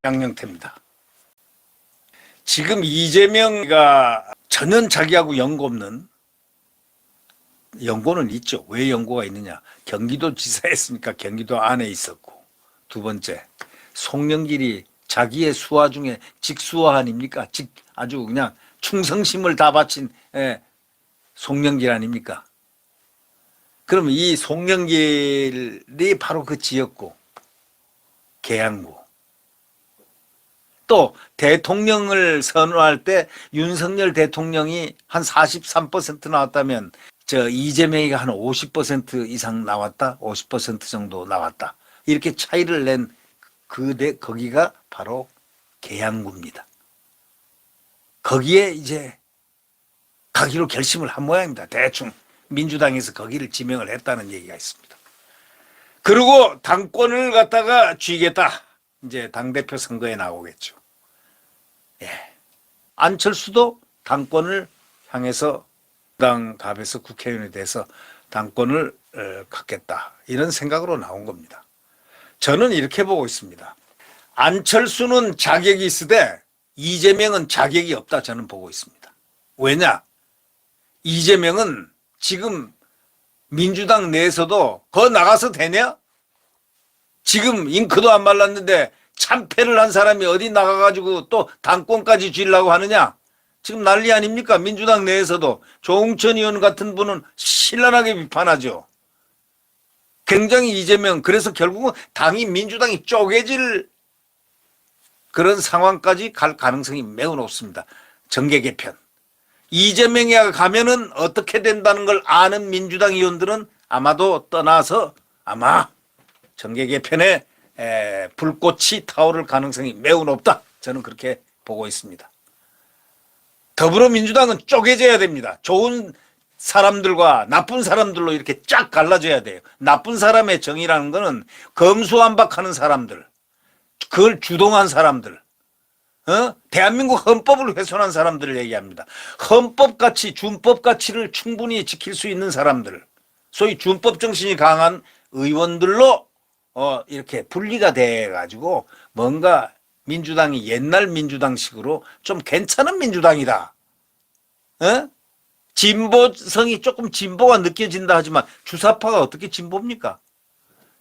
양영태입니다. 지금 이재명이가 전혀 자기하고 연고 없는, 연고는 있죠. 왜 연고가 있느냐? 경기도 지사였으니까 경기도 안에 있었고, 두 번째 송영길이 자기의 수하 중에 직수하 아닙니까? 아주 그냥 충성심을 다 바친 송영길 아닙니까? 그럼 이 송영길이 바로 그 지역구 계양구, 또 대통령을 선호할 때 윤석열 대통령이 한 43% 나왔다면 저 이재명이 한 50% 이상 나왔다, 50% 정도 나왔다, 이렇게 차이를 낸 거기가 바로 계양구입니다. 거기에 이제 가기로 결심을 한 모양입니다. 대충 민주당에서 거기를 지명을 했다는 얘기가 있습니다. 그리고 당권을 갖다가 쥐겠다, 이제 당대표 선거에 나오겠죠. 예. 안철수도 당권을 향해서 당 갑에서 국회의원이 돼서 당권을 갖겠다, 이런 생각으로 나온 겁니다. 저는 이렇게 보고 있습니다. 안철수는 자격이 있으되 이재명은 자격이 없다, 저는 보고 있습니다. 왜냐? 이재명은 지금 민주당 내에서도 거 나가서 되냐? 지금 잉크도 안 말랐는데 참패를 한 사람이 어디 나가가지고 또 당권까지 쥐려고 하느냐? 지금 난리 아닙니까? 민주당 내에서도 조응천 의원 같은 분은 신랄하게 비판하죠. 굉장히 이재명, 그래서 결국은 당이 민주당이 쪼개질 그런 상황까지 갈 가능성이 매우 높습니다. 정계 개편. 이재명이 가면은 어떻게 된다는 걸 아는 민주당 의원들은 아마도 떠나서 아마 정계 개편에 불꽃이 타오를 가능성이 매우 높다, 저는 그렇게 보고 있습니다. 더불어민주당은 쪼개져야 됩니다. 좋은 사람들과 나쁜 사람들로 이렇게 쫙 갈라져야 돼요. 나쁜 사람의 정의라는 것은 검수완박하는 사람들, 그걸 주동한 사람들, 대한민국 헌법을 훼손한 사람들을 얘기합니다. 헌법가치, 준법가치를 충분히 지킬 수 있는 사람들, 소위 준법 정신이 강한 의원들로 이렇게 분리가 돼 가지고 뭔가 민주당이 옛날 민주당식으로 좀 괜찮은 민주당이다, 진보성이 조금 진보가 느껴진다 하지만 주사파가 어떻게 진보입니까?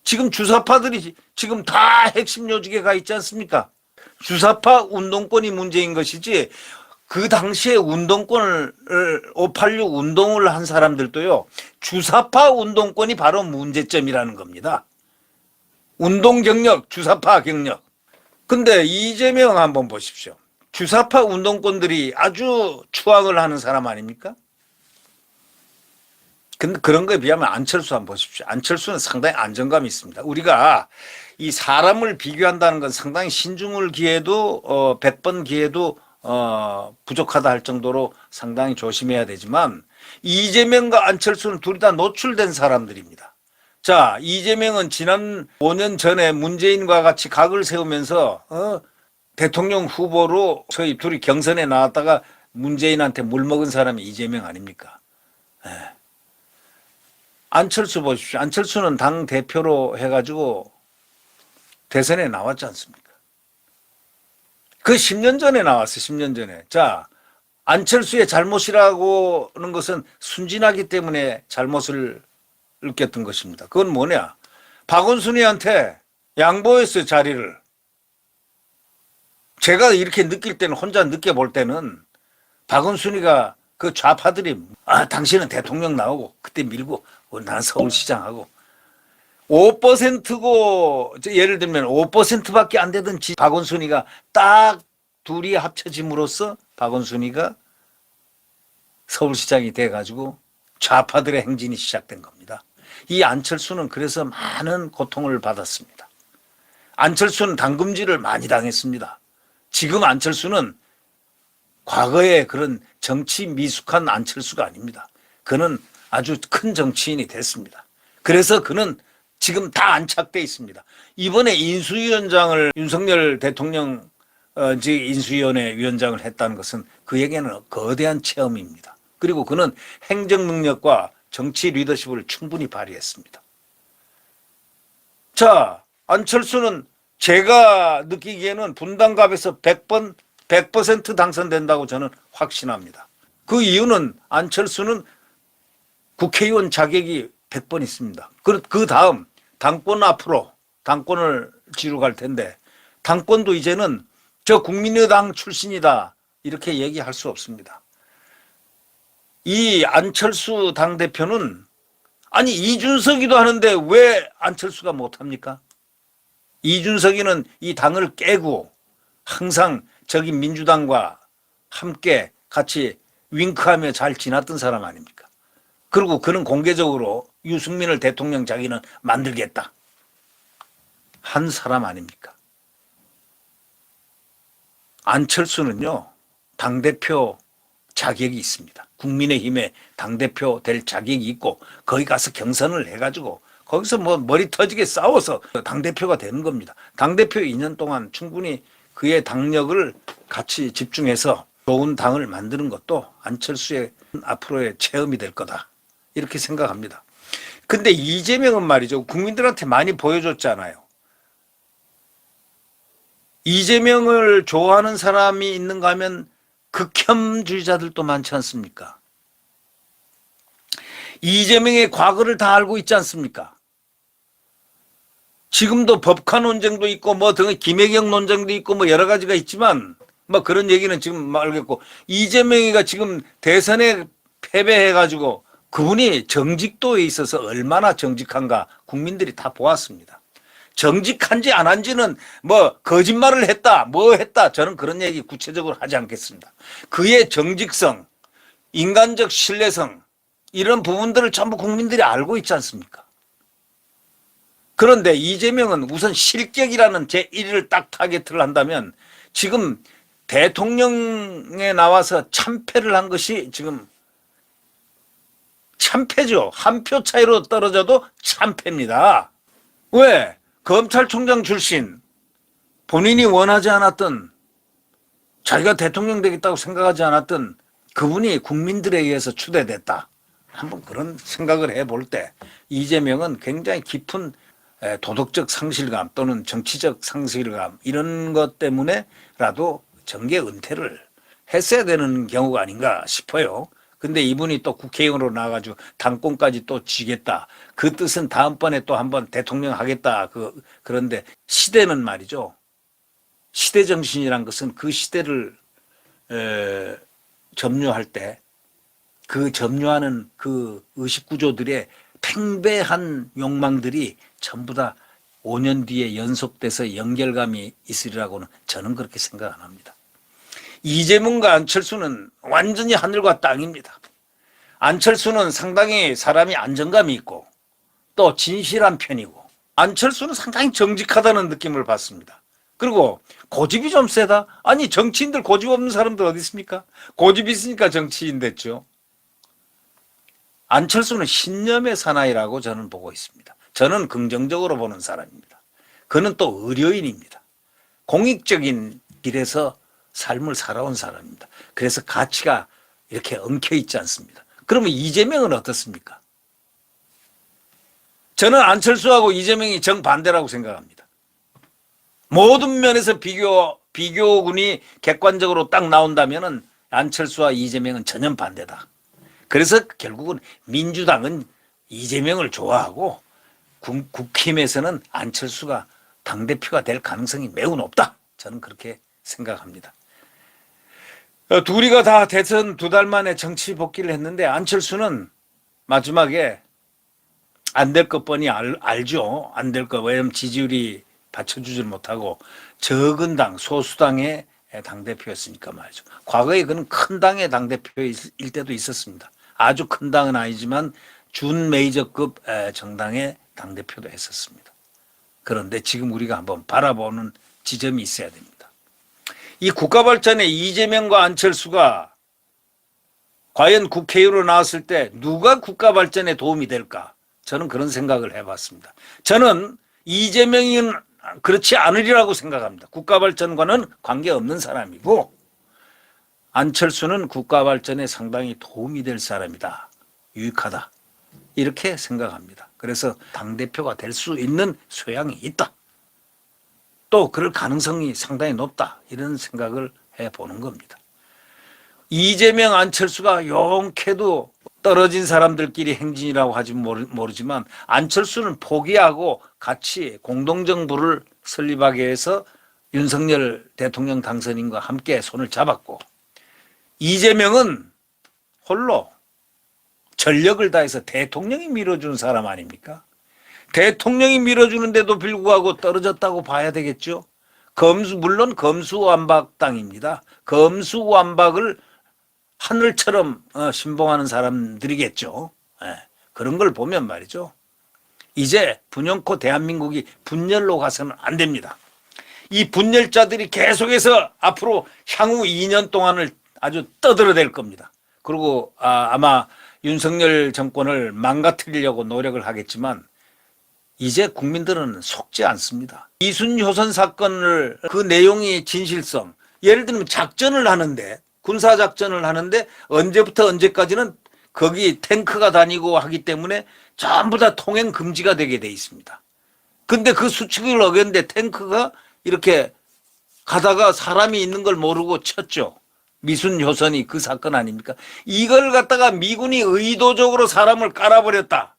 지금 주사파들이 지금 다 핵심 요직에 가 있지 않습니까? 주사파 운동권이 문제인 것이지, 그 당시에 운동권을 586 운동을 한 사람들도요, 주사파 운동권이 바로 문제점이라는 겁니다. 운동 경력, 주사파 경력. 근데 이재명 한번 보십시오. 주사파 운동권들이 아주 추앙을 하는 사람 아닙니까? 근데 그런 거에 비하면 안철수 한번 보십시오. 안철수는 상당히 안정감이 있습니다. 우리가 이 사람을 비교한다는 건 상당히 신중을 기해도 100번 기해도 부족하다 할 정도로 상당히 조심해야 되지만, 이재명과 안철수는 둘 다 노출된 사람들입니다. 자, 이재명은 지난 5년 전에 문재인과 같이 각을 세우면서 대통령 후보로 저희 둘이 경선에 나왔다가 문재인한테 물먹은 사람이 이재명 아닙니까? 안철수 보십시오. 안철수는 당 대표로 해가지고 대선에 나왔지 않습니까? 그 10년 전에 나왔어요. 10년 전에. 자, 안철수의 잘못이라고는 것은 순진하기 때문에 잘못을 느꼈던 것입니다. 그건 뭐냐? 박원순이한테 양보했어요, 자리를. 제가 이렇게 느낄 때는, 혼자 느껴볼 때는 박원순이가 그 좌파들이 당신은 대통령 나오고 그때 밀고 나는 서울시장하고 5%고, 예를 들면 5%밖에 안 되던 박원순이가 딱 둘이 합쳐짐으로써 박원순이가 서울시장이 돼가지고 좌파들의 행진이 시작된 겁니다. 이 안철수는 그래서 많은 고통을 받았습니다. 안철수는 당금질을 많이 당했습니다. 지금 안철수는 과거에 그런 정치 미숙한 안철수가 아닙니다. 그는 아주 큰 정치인이 됐습니다. 그래서 그는 지금 다 안착돼 있습니다. 이번에 인수위원장을 윤석열 대통령 인수위원회 위원장을 했다는 것은 그에게는 거대한 체험입니다. 그리고 그는 행정 능력과 정치 리더십을 충분히 발휘했습니다. 자, 안철수는 제가 느끼기에는 분당갑에서 100% 당선된다고 저는 확신합니다. 그 이유는 안철수는 국회의원 자격이 100번 있습니다. 그 다음 당권 앞으로 당권을 지러 갈 텐데 당권도 이제는 저 국민의당 출신이다 이렇게 얘기할 수 없습니다. 이 안철수 당대표는 아니 이준석이도 하는데 왜 안철수가 못합니까? 이준석이는 이 당을 깨고 항상 저기 민주당과 함께 같이 윙크하며 잘 지났던 사람 아닙니까? 그리고 그는 공개적으로 유승민을 대통령 자기는 만들겠다 한 사람 아닙니까? 안철수는요 당대표 자격이 있습니다. 국민의힘의 당대표 될 자격이 있고 거기 가서 경선을 해가지고 거기서 뭐 머리 터지게 싸워서 당대표가 되는 겁니다. 당대표 2년 동안 충분히 그의 당력을 같이 집중해서 좋은 당을 만드는 것도 안철수의 앞으로의 체험이 될 거다 이렇게 생각합니다. 근데 이재명은 말이죠. 국민들한테 많이 보여줬잖아요. 이재명을 좋아하는 사람이 있는가 하면 극혐주의자들도 많지 않습니까? 이재명의 과거를 다 알고 있지 않습니까? 지금도 법카 논쟁도 있고 뭐 등 김혜경 논쟁도 있고 뭐 여러 가지가 있지만 뭐 그런 얘기는 지금 말겠고 이재명이가 지금 대선에 패배해가지고 그분이 정직도에 있어서 얼마나 정직한가 국민들이 다 보았습니다. 정직한지 안 한지는 뭐 거짓말을 했다 뭐 했다 저는 그런 얘기 구체적으로 하지 않겠습니다. 그의 정직성, 인간적 신뢰성 이런 부분들을 전부 국민들이 알고 있지 않습니까? 그런데 이재명은 우선 실격이라는 제1을 딱 타겟을 한다면 지금 대통령에 나와서 참패를 한 것이 지금 참패죠. 한 표 차이로 떨어져도 참패입니다. 왜? 검찰총장 출신 본인이 원하지 않았던 자기가 대통령 되겠다고 생각하지 않았던 그분이 국민들에 의해서 추대됐다. 한번 그런 생각을 해볼 때 이재명은 굉장히 깊은 도덕적 상실감 또는 정치적 상실감 이런 것 때문에라도 정계 은퇴를 했어야 되는 경우가 아닌가 싶어요. 근데 이분이 또 국회의원으로 나와가지고 당권까지 또 쥐겠다. 그 뜻은 다음번에 또 한번 대통령 하겠다. 그런데 시대는 말이죠. 시대 정신이란 것은 그 시대를 점유할 때 그 점유하는 그 의식구조들의 팽배한 욕망들이 전부 다 5년 뒤에 연속돼서 연결감이 있으리라고는 저는 그렇게 생각 안 합니다. 이재명과 안철수는 완전히 하늘과 땅입니다. 안철수는 상당히 사람이 안정감이 있고 또 진실한 편이고 안철수는 상당히 정직하다는 느낌을 받습니다. 그리고 고집이 좀 세다? 아니 정치인들 고집 없는 사람들 어디 있습니까? 고집 있으니까 정치인 됐죠. 안철수는 신념의 사나이라고 저는 보고 있습니다. 저는 긍정적으로 보는 사람입니다. 그는 또 의료인입니다. 공익적인 길에서 삶을 살아온 사람입니다. 그래서 가치가 이렇게 엉켜있지 않습니다. 그러면 이재명은 어떻습니까? 저는 안철수하고 이재명이 정반대라고 생각합니다. 모든 면에서 비교군이 객관적으로 딱 나온다면 안철수와 이재명은 전혀 반대다. 그래서 결국은 민주당은 이재명을 좋아하고 국힘에서는 안철수가 당대표가 될 가능성이 매우 높다. 저는 그렇게 생각합니다. 둘이가 다 대선 2달 만에 정치 복귀를 했는데 안철수는 마지막에 안 될 것 뻔히 알죠. 안 될 거. 왜냐하면 지지율이 받쳐주질 못하고 적은 당, 소수당의 당대표였으니까 말이죠. 과거에 그는 큰 당의 당대표일 때도 있었습니다. 아주 큰 당은 아니지만 준 메이저급 정당의 당대표도 했었습니다. 그런데 지금 우리가 한번 바라보는 지점이 있어야 됩니다. 이 국가발전에 이재명과 안철수가 과연 국회의원으로 나왔을 때 누가 국가발전에 도움이 될까? 저는 그런 생각을 해봤습니다. 저는 이재명은 그렇지 않으리라고 생각합니다. 국가발전과는 관계없는 사람이고 안철수는 국가발전에 상당히 도움이 될 사람이다. 유익하다. 이렇게 생각합니다. 그래서 당대표가 될 수 있는 소양이 있다. 또 그럴 가능성이 상당히 높다. 이런 생각을 해보는 겁니다. 이재명, 안철수가 용케도 떨어진 사람들끼리 행진이라고 하지 모르지만 안철수는 포기하고 같이 공동정부를 설립하기 위해서 윤석열 대통령 당선인과 함께 손을 잡았고, 이재명은 홀로 전력을 다해서 대통령이 밀어준 사람 아닙니까? 대통령이 밀어주는데도 불구하고 떨어졌다고 봐야 되겠죠. 물론 검수완박당입니다. 검수완박을 하늘처럼 신봉하는 사람들이겠죠. 그런 걸 보면 말이죠. 이제 분연코 대한민국이 분열로 가서는 안 됩니다. 이 분열자들이 계속해서 앞으로 향후 2년 동안을 아주 떠들어댈 겁니다. 그리고 아마 윤석열 정권을 망가뜨리려고 노력을 하겠지만 이제 국민들은 속지 않습니다. 이순효선 사건을 그 내용이 진실성, 예를 들면 작전을 하는데, 군사작전을 하는데 언제부터 언제까지는 거기 탱크가 다니고 하기 때문에 전부 다 통행 금지가 되게 돼 있습니다. 근데 그 수칙을 어겼는데 탱크가 이렇게 가다가 사람이 있는 걸 모르고 쳤죠. 미순효선이 그 사건 아닙니까? 이걸 갖다가 미군이 의도적으로 사람을 깔아버렸다.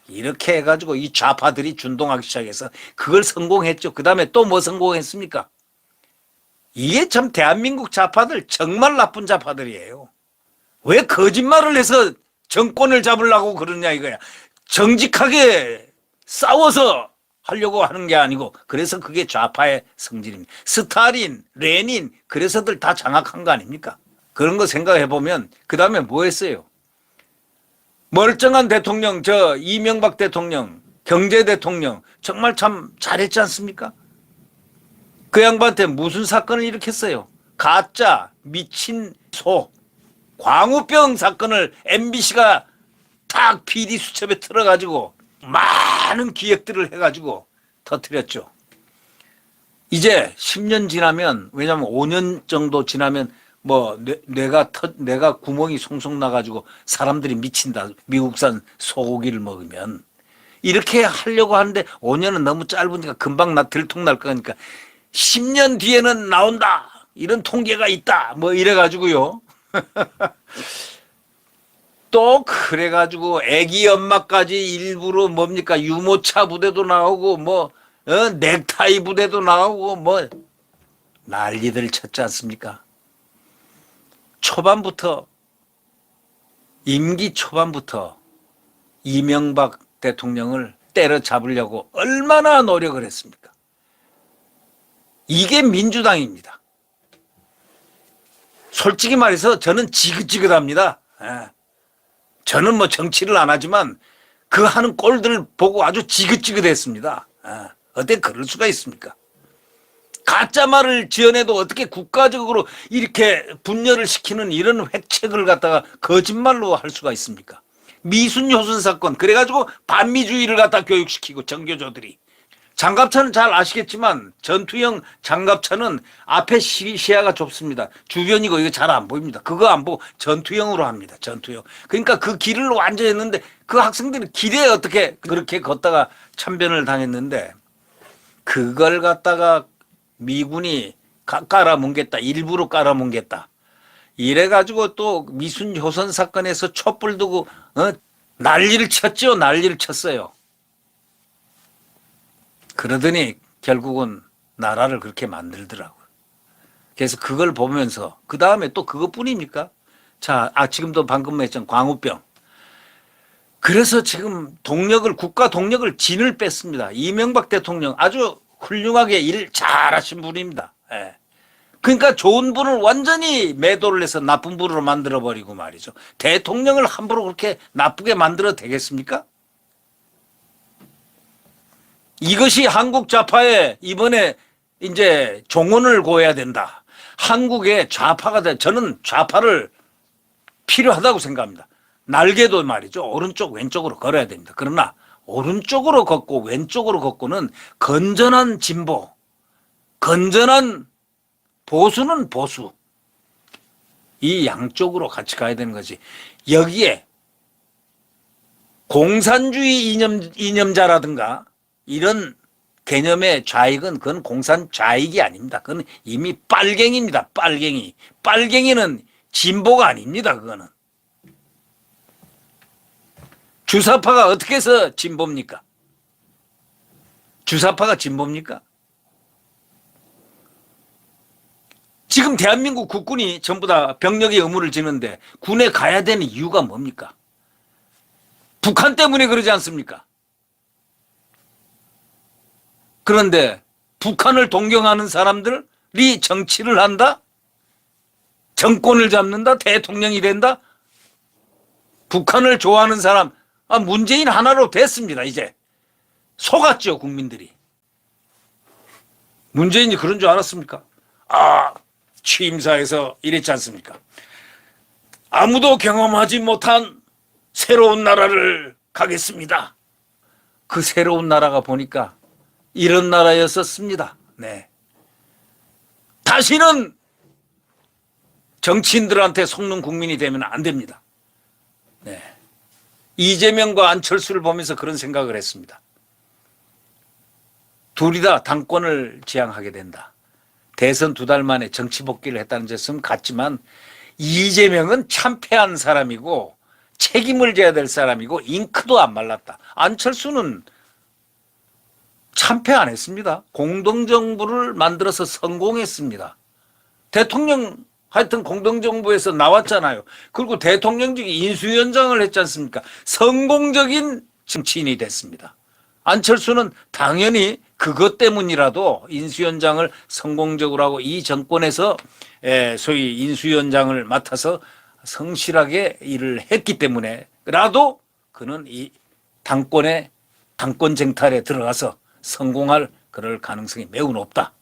이렇게 해가지고 이 좌파들이 준동하기 시작해서 그걸 성공했죠. 그 다음에 또 뭐 성공했습니까? 이게 참 대한민국 좌파들 정말 나쁜 좌파들이에요. 왜 거짓말을 해서 정권을 잡으려고 그러냐 이거야. 정직하게 싸워서 하려고 하는 게 아니고, 그래서 그게 좌파의 성질입니다. 스탈린, 레닌, 그래서들 다 장악한 거 아닙니까? 그런 거 생각해 보면 그 다음에 뭐 했어요? 멀쩡한 대통령, 이명박 대통령, 경제 대통령 정말 참 잘했지 않습니까? 그 양반한테 무슨 사건을 일으켰어요? 가짜 미친 소 광우병 사건을 MBC가 딱 PD 수첩에 틀어가지고 많은 기획들을 해가지고 터뜨렸죠. 이제 10년 지나면, 왜냐하면 5년 정도 지나면 뭐 뇌가 구멍이 송송 나가지고 사람들이 미친다. 미국산 소고기를 먹으면. 이렇게 하려고 하는데 5년은 너무 짧으니까 금방 들통날 거니까 10년 뒤에는 나온다. 이런 통계가 있다. 뭐 이래가지고요. 또 그래가지고 애기 엄마까지 일부러 뭡니까 유모차 부대도 나오고 뭐 넥타이 부대도 나오고 뭐 난리들 쳤지 않습니까? 임기 초반부터 이명박 대통령을 때려잡으려고 얼마나 노력을 했습니까? 이게 민주당입니다. 솔직히 말해서 저는 지긋지긋합니다. 저는 뭐 정치를 안 하지만 그 하는 꼴들을 보고 아주 지긋지긋했습니다. 어떻게 그럴 수가 있습니까? 가짜말을 지어내도 어떻게 국가적으로 이렇게 분열을 시키는 이런 획책을 갖다가 거짓말로 할 수가 있습니까? 미순효순 사건, 그래가지고 반미주의를 갖다 교육시키고 정교조들이. 장갑차는 잘 아시겠지만 전투형 장갑차는 앞에 시야가 좁습니다. 주변이고 이거 잘 안 보입니다. 그거 안 보고 전투형으로 합니다. 전투형. 그러니까 그 길을 완전 했는데 그 학생들이 길에 어떻게 그렇게 걷다가 참변을 당했는데 그걸 갖다가 미군이 깔아뭉갰다. 일부러 깔아뭉갰다. 이래가지고 또 미순효선 사건에서 촛불 두고 난리를 쳤죠. 난리를 쳤어요. 그러더니 결국은 나라를 그렇게 만들더라고요. 그래서 그걸 보면서 그 다음에 또 그것뿐입니까? 자, 지금도 방금 했던 광우병. 그래서 지금 국가 동력을 진을 뺐습니다. 이명박 대통령 아주 훌륭하게 일 잘하신 분입니다. 그러니까 좋은 분을 완전히 매도를 해서 나쁜 분으로 만들어버리고 말이죠. 대통령을 함부로 그렇게 나쁘게 만들어도 되겠습니까? 이것이 한국 좌파의 이번에 이제 종언을 고해야 된다. 한국의 좌파가 저는 좌파를 필요하다고 생각합니다. 날개도 말이죠. 오른쪽 왼쪽으로 걸어야 됩니다. 그러나 오른쪽으로 걷고 왼쪽으로 걷고는 건전한 진보, 건전한 보수는 보수. 이 양쪽으로 같이 가야 되는 거지. 여기에 공산주의 이념자라든가 이런 개념의 좌익은 그건 공산 좌익이 아닙니다. 그건 이미 빨갱이입니다. 빨갱이. 빨갱이는 진보가 아닙니다. 그거는. 주사파가 어떻게 해서 진보입니까? 주사파가 진보입니까? 지금 대한민국 국군이 전부 다 병력의 의무를 지는데 군에 가야 되는 이유가 뭡니까? 북한 때문에 그러지 않습니까? 그런데 북한을 동경하는 사람들이 정치를 한다? 정권을 잡는다? 대통령이 된다? 북한을 좋아하는 사람, 문재인 하나로 됐습니다, 이제. 속았죠, 국민들이. 문재인이 그런 줄 알았습니까? 취임사에서 이랬지 않습니까? 아무도 경험하지 못한 새로운 나라를 가겠습니다. 그 새로운 나라가 보니까 이런 나라였었습니다. 네. 다시는 정치인들한테 속는 국민이 되면 안 됩니다. 네. 이재명과 안철수를 보면서 그런 생각을 했습니다. 둘이 다 당권을 지향하게 된다. 대선 2달 만에 정치 복귀를 했다는 것은 같지만 이재명은 참패한 사람이고 책임을 져야 될 사람이고 잉크도 안 말랐다. 안철수는 참패 안 했습니다. 공동정부를 만들어서 성공했습니다. 대통령 하여튼 공동정부에서 나왔잖아요. 그리고 대통령직 인수위원장을 했지 않습니까? 성공적인 정치인이 됐습니다. 안철수는 당연히 그것 때문이라도 인수위원장을 성공적으로 하고 이 정권에서 소위 인수위원장을 맡아서 성실하게 일을 했기 때문에라도 그는 이 당권 쟁탈에 들어가서 성공할 그럴 가능성이 매우 높다.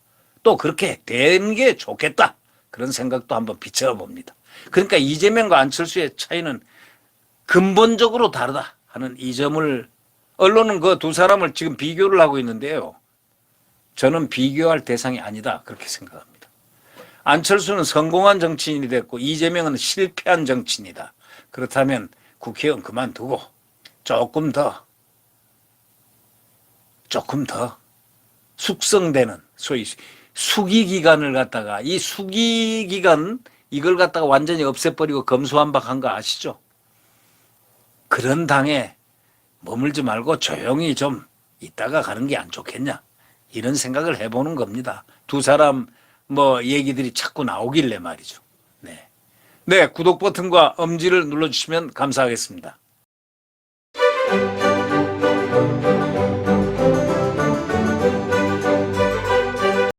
또 그렇게 되는 게 좋겠다. 그런 생각도 한번 비춰봅니다. 그러니까 이재명과 안철수의 차이는 근본적으로 다르다 하는 이 점을 언론은 그 두 사람을 지금 비교를 하고 있는데요. 저는 비교할 대상이 아니다 그렇게 생각합니다. 안철수는 성공한 정치인이 됐고 이재명은 실패한 정치인이다. 그렇다면 국회의원 그만두고 조금 더 숙성되는 소위 수기기간을 갖다가 이 수기기간 이걸 갖다가 완전히 없애버리고 검수완박한 거 아시죠? 그런 당에 머물지 말고 조용히 좀 있다가 가는 게 안 좋겠냐 이런 생각을 해보는 겁니다. 두 사람 얘기들이 자꾸 나오길래 말이죠. 네, 구독 버튼과 엄지를 눌러주시면 감사하겠습니다.